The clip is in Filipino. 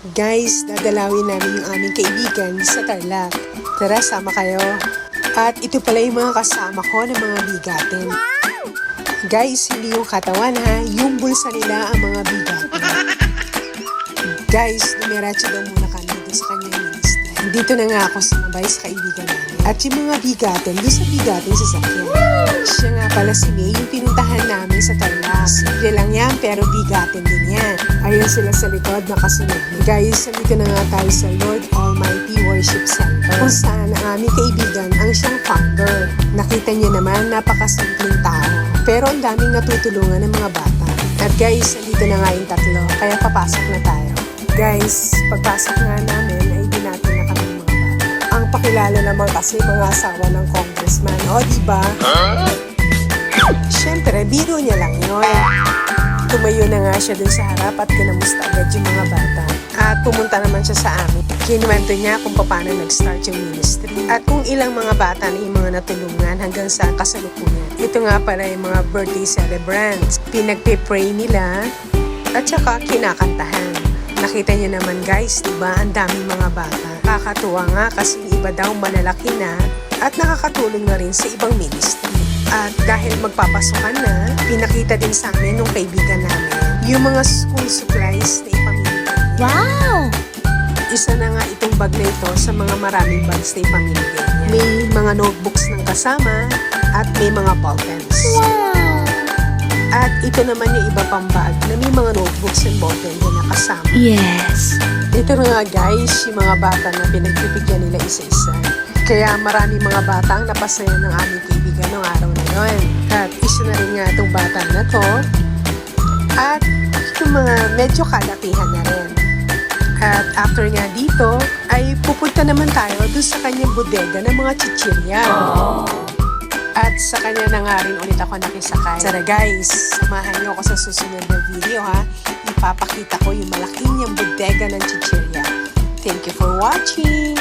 Guys, dadalawin namin yung aming kaibigan sa Tarlac. Tara, sama kayo. At ito pala yung mga kasama ko ng mga bigatin. Guys, hindi yung katawan ha, yung bulsa nila ang mga bigatin. Guys, dumiretso daw muna kami dito sa kanyang ministry. Dito na nga ako sumabay sa kaibigan namin. At yung mga bigatin, doon sa bigatin sa sakyan. Siya nga pala si May, yung pinuntahan namin sa Tarlac. Simple lang yan, pero bigatin din yan. Ayun sila sa likod, nakasunod. Guys, nandito na nga tayo sa Lord Almighty Worship Center, kung saan ang aming kaibigan ang siyang founder. Nakita niyo naman, napakasimpleng tao. Pero ang daming natutulungan ng mga bata. At guys, nandito na nga yung tatlo, kaya papasok na tayo. Guys, pagpasok nga namin, ay dinati na kami ng mga bata. Ang pakilala naman kasi mga asawa ng congressman, o diba? Siyempre, biro niya lang yun. Tumayo na nga siya dun sa harap at kinamusta agad yung mga bata. At pumunta naman siya sa amin. Kinuwento niya kung paano nag-start yung ministry at kung ilang mga bata na yung mga natulungan hanggang sa kasalukuyan. Ito nga pala yung mga birthday celebrants. Pinagpe-pray nila at saka kinakantahan. Nakita niyo naman guys, diba? Ang daming mga bata. Kakatuwa nga kasi iba daw malalaki na at nakakatulong na rin sa ibang ministry. At dahil magpapasukan na, pinakita din sa amin nung kaibigan namin yung mga school supplies na ipamimigay. Wow! Isa na nga itong bag na ito sa mga maraming bags na ipamimigay niya. May mga notebooks ng kasama at may mga ballpens. Wow! At ito naman yung iba pang bag na may mga notebooks and ballpen din na kasama. Yes! Ito na nga guys, yung mga bata na pinagpipigyan nila isa-isa. Kaya maraming mga bata ang napasaya ng aming kaibigan noong araw na yun. At isa na rin nga itong bata na to. At itong mga medyo kalakihan na rin. At after nga dito, ay pupunta naman tayo doon sa kanyang bodega ng mga chichirya. At sa kanya na nga rin ulit ako nakisakay. Tara guys, samahan niyo ako sa susunod na video ha. Ipapakita ko yung malaking niyang bodega ng chichirya. Thank you for watching!